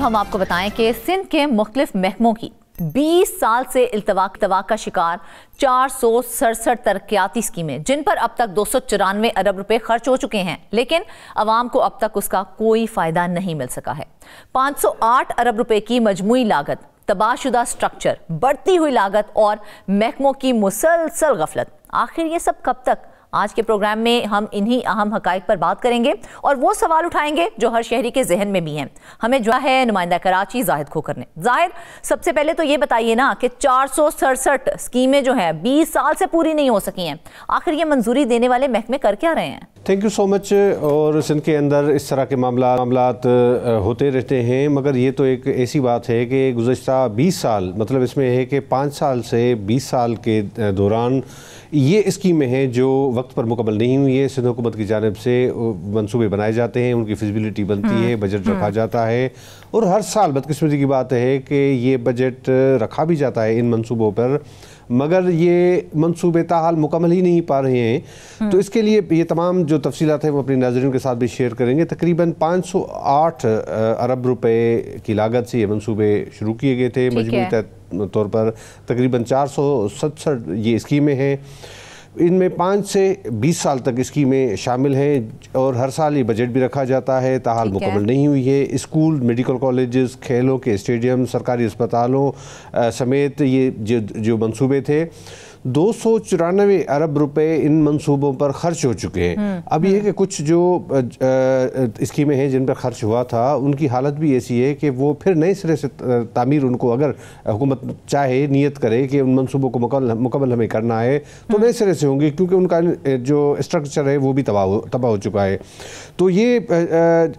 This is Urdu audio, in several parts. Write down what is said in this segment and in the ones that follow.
ہم آپ کو بتائیں کہ سندھ کے مختلف محکموں کی 20 سال سے التوا کا شکار 467 ترقیاتی اسکیمیں، جن پر اب تک 294 ارب روپے خرچ ہو چکے ہیں، لیکن عوام کو اب تک اس کا کوئی فائدہ نہیں مل سکا ہے۔ 508 ارب روپے کی مجموعی لاگت، تباہ شدہ سٹرکچر، بڑھتی ہوئی لاگت اور محکموں کی مسلسل غفلت، آخر یہ سب کب تک؟ آج کے پروگرام میں ہم انہی اہم حقائق پر بات کریں گے اور وہ سوال اٹھائیں گے جو ہر شہری کے ذہن میں بھی ہیں۔ ہمیں جو ہے نمائندہ کراچی زاہد کھوکھر نے۔ زاہد، سب سے پہلے تو یہ بتائیے نا کہ 467 اسکیمیں جو ہیں 20 سال سے پوری نہیں ہو سکی ہیں، آخر یہ منظوری دینے والے محکمے کر کیا رہے ہیں؟ تھینک یو سو مچ۔ اور سندھ کے اندر اس طرح کے معاملات ہوتے رہتے ہیں، مگر یہ تو ایک ایسی بات ہے کہ گزشتہ 20 سال، مطلب اس میں ہے کہ 5 سال سے 20 سال کے دوران یہ اسکیمیں ہیں جو وقت پر مکمل نہیں ہوئی ہے۔ سندھ حکومت کی جانب سے منصوبے بنائے جاتے ہیں، ان کی فیزیبلٹی بنتی ہے، بجٹ رکھا جاتا ہے، اور ہر سال بدقسمتی کی بات ہے کہ یہ بجٹ رکھا بھی جاتا ہے ان منصوبوں پر، مگر یہ منصوبے تاحال مکمل ہی نہیں پا رہے ہیں۔ تو اس کے لیے یہ تمام جو تفصیلات ہیں وہ اپنے ناظرین کے ساتھ بھی شیئر کریں گے۔ تقریباً 508 ارب روپے کی لاگت سے یہ منصوبے شروع کیے گئے تھے، مجموعی طور پر تقریباً 467 یہ اسکیمیں ہیں۔ ان میں 5 سے 20 سال تک اسکیمیں شامل ہیں، اور ہر سال یہ بجٹ بھی رکھا جاتا ہے، تاحال مکمل نہیں ہوئی ہے۔ اسکول، میڈیکل کالجز، کھیلوں کے اسٹیڈیم، سرکاری اسپتالوں سمیت یہ جو منصوبے تھے، 294 ارب روپے ان منصوبوں پر خرچ ہو چکے ہیں۔ اب یہ ہے کہ کچھ جو اسکیمیں ہیں جن پر خرچ ہوا تھا، ان کی حالت بھی ایسی ہے کہ وہ پھر نئے سرے سے تعمیر، ان کو اگر حکومت چاہے، نیت کرے کہ ان منصوبوں کو مکمل ہمیں کرنا ہے تو نئے سرے سے ہوں گے، کیونکہ ان کا جو اسٹرکچر ہے وہ بھی تباہ ہو چکا ہے۔ تو یہ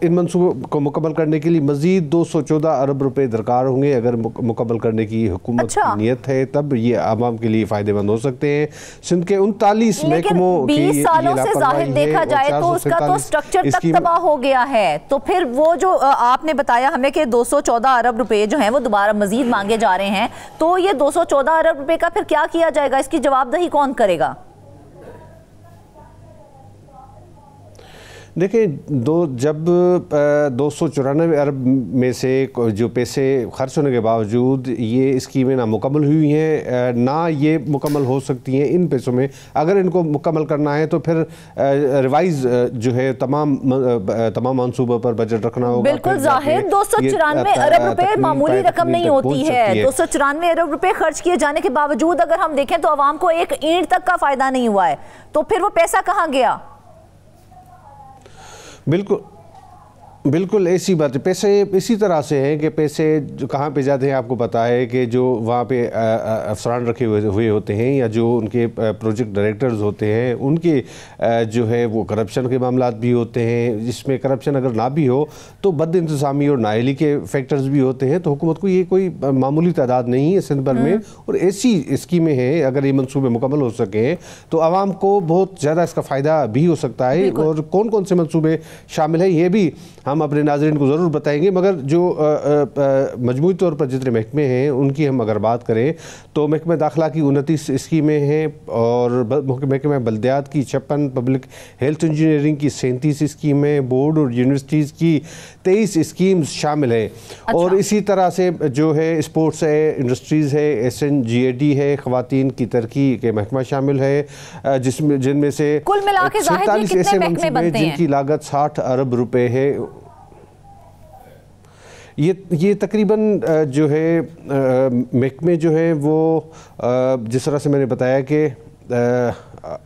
ان منصوبوں کو مکمل کرنے کے لیے مزید 214 ارب روپے درکار ہوں گے۔ اگر مکمل کرنے کی حکومت کی نیت ہے تب یہ عوام کے لیے فائدے مند ہو سکتے ہیں۔ سندھ کے 39 محکموں کی 20 سالوں سے ظاہر دیکھا جائے تو اس کا تو سٹرکچر تک تباہ ہو گیا ہے، تو پھر وہ جو آپ نے بتایا ہمیں کہ 214 ارب روپے جو ہیں وہ دوبارہ مزید مانگے جا رہے ہیں، تو یہ 214 ارب روپے کا پھر کیا کیا جائے گا؟ اس کی جواب دہی کون کرے گا؟ دیکھیں، جب 294 ارب میں سے جو پیسے خرچ ہونے کے باوجود یہ اسکیمیں نہ مکمل ہوئی ہیں، نہ یہ مکمل ہو سکتی ہیں ان پیسوں میں، اگر ان کو مکمل کرنا ہے تو پھر ریوائز جو ہے تمام منصوبوں پر بجٹ رکھنا ہوگا۔ بالکل ظاہر، 294 ارب روپے معمولی رقم نہیں ہوتی ہے۔ 294 ارب روپے خرچ کیے جانے کے باوجود اگر ہم دیکھیں تو عوام کو ایک اینٹ تک کا فائدہ نہیں ہوا ہے، تو پھر وہ پیسہ کہاں گیا؟ بالکل ایسی بات ہے۔ پیسے اسی طرح سے ہیں کہ پیسے جو کہاں پہ جاتے ہیں آپ کو پتہ ہے کہ جو وہاں پہ افسران رکھے ہوئے ہوتے ہیں یا جو ان کے پروجیکٹ ڈائریکٹرز ہوتے ہیں، ان کے جو ہے وہ کرپشن کے معاملات بھی ہوتے ہیں، جس میں کرپشن اگر نہ بھی ہو تو بد انتظامی اور نااہلی کے فیکٹرز بھی ہوتے ہیں۔ تو حکومت کو یہ کوئی معمولی تعداد نہیں ہے سندھ بھر میں، اور ایسی اسکیمیں ہیں اگر یہ منصوبے مکمل ہو سکیں تو عوام کو بہت زیادہ اس کا فائدہ بھی ہو سکتا ہے۔ اور کون سے منصوبے شامل ہیں یہ بھی ہم اپنے ناظرین کو ضرور بتائیں گے، مگر جو مجموعی طور پر جتنے محکمے ہیں ان کی ہم اگر بات کریں تو محکمہ داخلہ کی 29 اسکیمیں ہیں، اور محکمہ بلدیات کی 56، پبلک ہیلتھ انجینئرنگ کی 37 اسکیمیں، بورڈ اور یونیورسٹیز کی 23 اسکیمز شامل ہیں۔ اور اسی طرح سے جو ہے اسپورٹس ہے، انڈسٹریز ہے، SNGAD ہے، خواتین کی ترقی کے محکمہ شامل ہے، جن میں سے 47 ایسے منصوبے ہیں جن کی لاگت 60 ارب روپے ہے۔ یہ تقریباً جو ہے محکمے جو ہیں وہ جس طرح سے میں نے بتایا کہ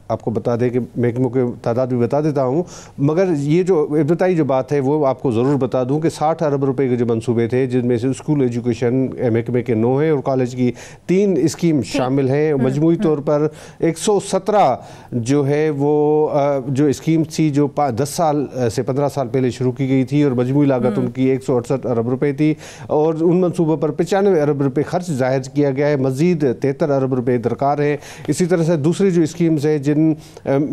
آپ کو بتا دیں کہ محکموں کی تعداد بھی بتا دیتا ہوں، مگر یہ جو ابتدائی جو بات ہے وہ آپ کو ضرور بتا دوں کہ 60 ارب روپے کے جو منصوبے تھے، جن میں سے اسکول ایجوکیشن محکمے کے 9 ہیں اور کالج کی 3 اسکیم شامل ہیں۔ مجموعی طور پر 117 جو ہے وہ جو اسکیم تھی جو 10 سال سے 15 سال پہلے شروع کی گئی تھی، اور مجموعی لاگت ان کی 168 ارب روپے تھی، اور ان منصوبوں پر 95 ارب روپے خرچ ظاہر کیا گیا ہے، مزید 73 ارب روپے درکار ہیں۔ اسی طرح سے دوسری جو اسکیمز ہیں جن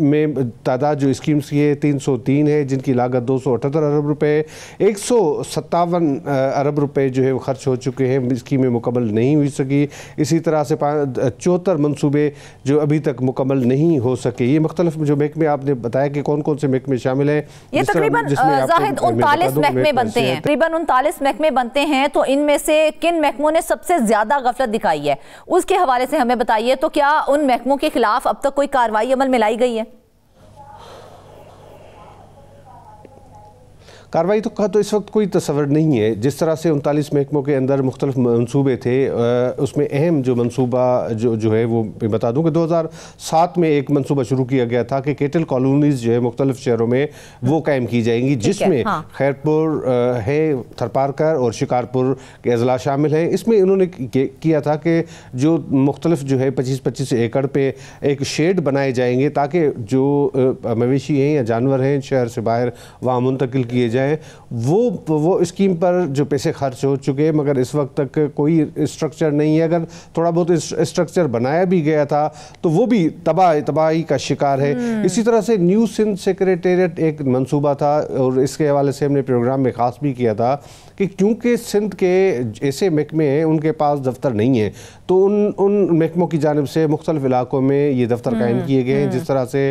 میں تعداد جو اسکیمز کی ہے 303 ہے، جن کی لاگت 278 ارب روپے، 157 ارب روپے جو ہے وہ خرچ ہو چکے ہیں، اسکیمیں مکمل نہیں ہوئی سکی۔ اسی طرح سے 74 منصوبے جو ابھی تک مکمل نہیں ہو سکے۔ یہ مختلف جو محکمے آپ نے بتایا کہ کون کون سے محکمے شامل ہیں، یہ تقریباً زاہد 39 محکمے بنتے ہیں، تقریباً 39 محکمے بنتے ہیں، تو ان میں سے کن محکموں نے سب سے زیادہ غفلت دکھائی ہے اس کے حوالے سے ہمیں بتائیے۔ تو کیا ان محکموں کے خلاف اب تک کوئی کارروائی عمل میں لائی گئی ہے؟ کارروائی تو اس وقت کوئی تصور نہیں ہے۔ جس طرح سے 39 محکموں کے اندر مختلف منصوبے تھے، اس میں اہم جو منصوبہ جو ہے وہ بتا دوں کہ 2007 میں ایک منصوبہ شروع کیا گیا تھا کہ کیٹل کالونیز جو ہے مختلف شہروں میں وہ قائم کی جائیں گی، جس میں خیرپور ہے، تھرپارکر اور شکارپور کے اضلاع شامل ہیں۔ اس میں انہوں نے کیا تھا کہ جو مختلف جو ہے 25 ایکڑ پہ ایک شیڈ بنائے جائیں گے تاکہ جو مویشی ہیں یا جانور ہیں شہر سے باہر وہاں منتقل کیے جائیں۔ وہ اسکیم پر جو پیسے خرچ ہو چکے، مگر اس وقت تک کوئی اسٹرکچر نہیں ہے۔ اگر تھوڑا بہت اسٹرکچر بنایا بھی گیا تھا تو وہ بھی تباہی کا شکار ہے۔ اسی طرح سے نیو سندھ سیکریٹریٹ ایک منصوبہ تھا، اور اس کے حوالے سے ہم نے پروگرام میں خاص بھی کیا تھا کہ کیونکہ سندھ کے ایسے محکمے ہیں ان کے پاس دفتر نہیں ہیں، تو ان محکموں کی جانب سے مختلف علاقوں میں یہ دفتر قائم کیے گئے ہیں۔ جس طرح سے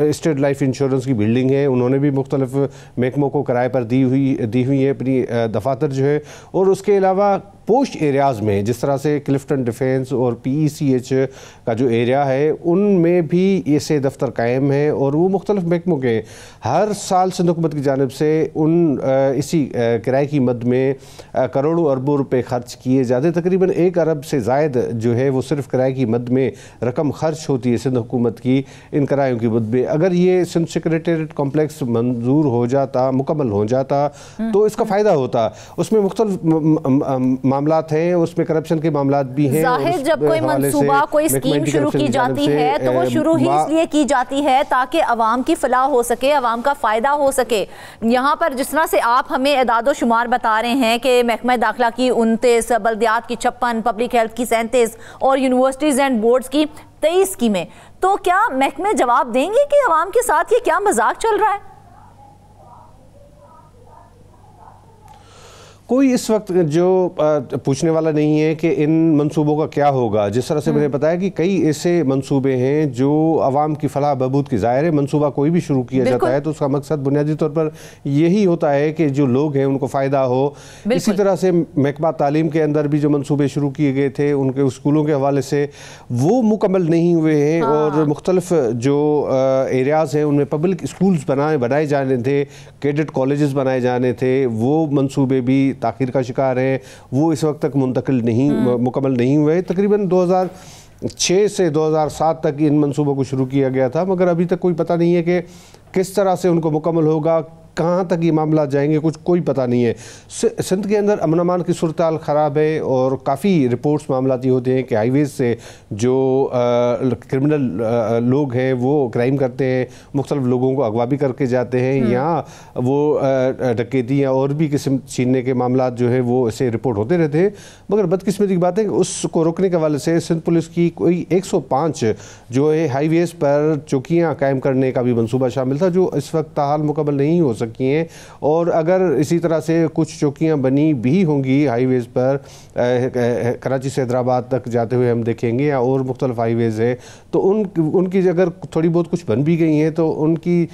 اسٹیٹ لائف انشورنس کی بلڈنگ ہے، انہوں نے بھی مختلف محکموں کو کرائے پر دی ہوئی ہے اپنی دفاتر جو ہے، اور اس کے علاوہ پوسٹ ایریاز میں جس طرح سے کلفٹن ڈیفینس اور پی ای سی ایچ کا جو ایریا ہے ان میں بھی ایسے دفتر قائم ہیں، اور وہ مختلف محکموں کے ہر سال سندھ حکومت کی جانب سے اسی کرائے کی مد میں کروڑوں اربوں روپے خرچ کیے جاتے ہیں۔ تقریباً 1 ارب سے زائد جو ہے وہ صرف کرائے کی مد میں رقم خرچ ہوتی ہے سندھ حکومت کی ان کرایوں کی مد میں۔ اگر یہ سندھ سیکریٹریٹ کمپلیکس منظور ہو جاتا، مکمل ہو جاتا، تو اس کا فائدہ ہوتا۔ اس میں مختلف معاملات ہیں، اس میں کرپشن کے معاملات بھی ہیں۔ ظاہر جب کوئی منصوبہ کوئی اسکیم شروع کی جاتی ہے تو وہ شروع ہی اس لیے کی جاتی ہے تاکہ عوام کی فلاح ہو سکے، عوام کا فائدہ ہو سکے۔ یہاں پر جس طرح سے آپ ہمیں اعداد و شمار بتا رہے ہیں کہ محکمہ داخلہ کی 29، بلدیات کی 56، پبلک ہیلتھ کی 37 اور یونیورسٹیز اینڈ بورڈز کی 23 اسکیمیں، تو کیا محکمے جواب دیں گے کہ عوام کے ساتھ یہ کیا مذاق چل رہا ہے؟ کوئی اس وقت جو پوچھنے والا نہیں ہے کہ ان منصوبوں کا کیا ہوگا۔ جس طرح سے میں نے بتایا کہ کئی ایسے منصوبے ہیں جو عوام کی فلاح بہبود کی ظاہر ہے۔ منصوبہ کوئی بھی شروع کیا جاتا ہے تو اس کا مقصد بنیادی طور پر یہی ہوتا ہے کہ جو لوگ ہیں ان کو فائدہ ہو۔ اسی طرح سے محکمہ تعلیم کے اندر بھی جو منصوبے شروع کیے گئے تھے ان کے اسکولوں کے حوالے سے وہ مکمل نہیں ہوئے ہیں، اور مختلف جو ایریاز ہیں ان میں پبلک اسکولز بنائے جانے تھے، کیڈٹ کالجز بنائے جانے تھے، وہ منصوبے بھی تاخیر کا شکار ہیں، وہ اس وقت تک مکمل نہیں ہوئے۔ تقریباً 2006 سے 2007 تک ان منصوبوں کو شروع کیا گیا تھا، مگر ابھی تک کوئی پتہ نہیں ہے کہ کس طرح سے ان کو مکمل ہوگا، کہاں تک یہ معاملات جائیں گے، کوئی پتہ نہیں ہے۔ سندھ کے اندر امن امان کی صورتحال خراب ہے، اور کافی رپورٹس معاملاتی ہوتے ہیں کہ ہائی ویز سے جو کرمنل لوگ ہیں وہ کرائم کرتے ہیں، مختلف لوگوں کو اغوا بھی کر کے جاتے ہیں، یہاں وہ ڈکیتی یا اور بھی قسم چھیننے کے معاملات جو ہیں وہ اسے رپورٹ ہوتے رہتے ہیں۔ مگر بدقسمتی کی بات ہے کہ اس کو روکنے کے حوالے سے سندھ پولیس کی کوئی 105 جو ہے ہائی ویز پر چوکیاں قائم کرنے کا بھی منصوبہ شامل تھا، جو اس وقت تاحال مکمل نہیں ہو سکی ہیں، اور اگر اسی طرح سے کچھ چوکیاں بنی بھی ہوں گی ہائی ویز پر، کراچی سے حیدرآباد تک جاتے ہوئے ہم دیکھیں گے، یا اور مختلف ہائی ویز ہیں، تو ان کی اگر تھوڑی بہت کچھ بن بھی گئی ہیں تو ان کی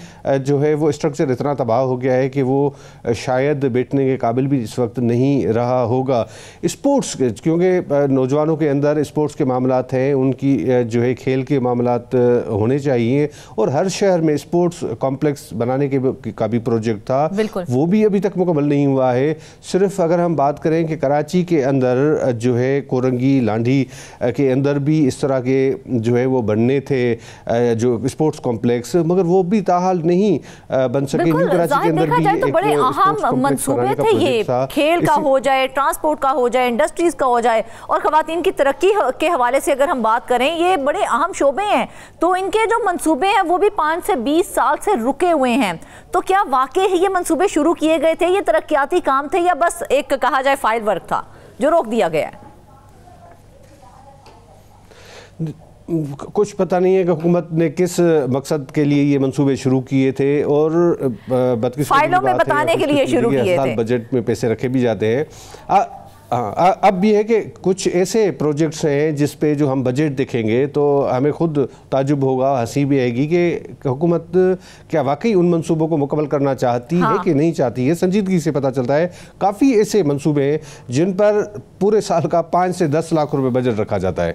جو ہے وہ اسٹرکچر اتنا تباہ ہو گیا ہے کہ وہ شاید بیٹھنے کے قابل بھی اس وقت نہیں رہا ہوگا۔ اسپورٹس، کیونکہ نوجوانوں کے اندر اسپورٹس کے معاملات ہیں، ان کی جو ہے کھیل کے معاملات ہونے چاہیے، اور ہر شہر میں اسپورٹس کمپلیکس بنانے کا بھی پروجیکٹ تھا، وہ بھی ابھی تک مکمل نہیں ہوا ہے۔ صرف اگر ہم بات کریں کہ کراچی کے اندر جو ہے کورنگی لانڈھی کے اندر بھی اس طرح کے جو ہے وہ بننے تھے جو اسپورٹس کمپلیکس، مگر وہ بھی تاحال نہیں بن سکے۔ کراچی کے اندر بھی ایک بڑے اہم منصوبے تھے، یہ کھیل کا ہو جائے، ٹرانسپورٹ کا ہو جائے، انڈسٹریز کا ہو جائے، اور خواتین کی ترقی کے حوالے سے اگر ہم بات کریں، یہ بڑے اہم شعبے ہیں، تو ان کے جو منصوبے ہیں وہ بھی 5 سے 20 سال سے رکے ہوئے ہیں۔ تو کیا واقعی یہ منصوبے شروع کیے گئے تھے، یہ ترقیاتی کام تھے، یا بس ایک کہا جائے فائل ورک تھا جو روک دیا گیا ہے؟ کچھ پتہ نہیں ہے کہ حکومت نے کس مقصد کے لیے یہ منصوبے شروع کیے تھے اور فائلوں میں بتانے کے لیے شروع کیے تھے، بجٹ میں پیسے رکھے بھی جاتے ہیں۔ اب بھی ہے کہ کچھ ایسے پروجیکٹس ہیں جس پہ جو ہم بجٹ دیکھیں گے تو ہمیں خود تعجب ہوگا، ہنسی بھی آئے گی کہ حکومت کیا واقعی ان منصوبوں کو مکمل کرنا چاہتی ہے کہ نہیں چاہتی ہے۔ سنجیدگی سے پتہ چلتا ہے کافی ایسے منصوبے ہیں جن پر پورے سال کا 5 سے 10 لاکھ روپے بجٹ رکھا جاتا ہے۔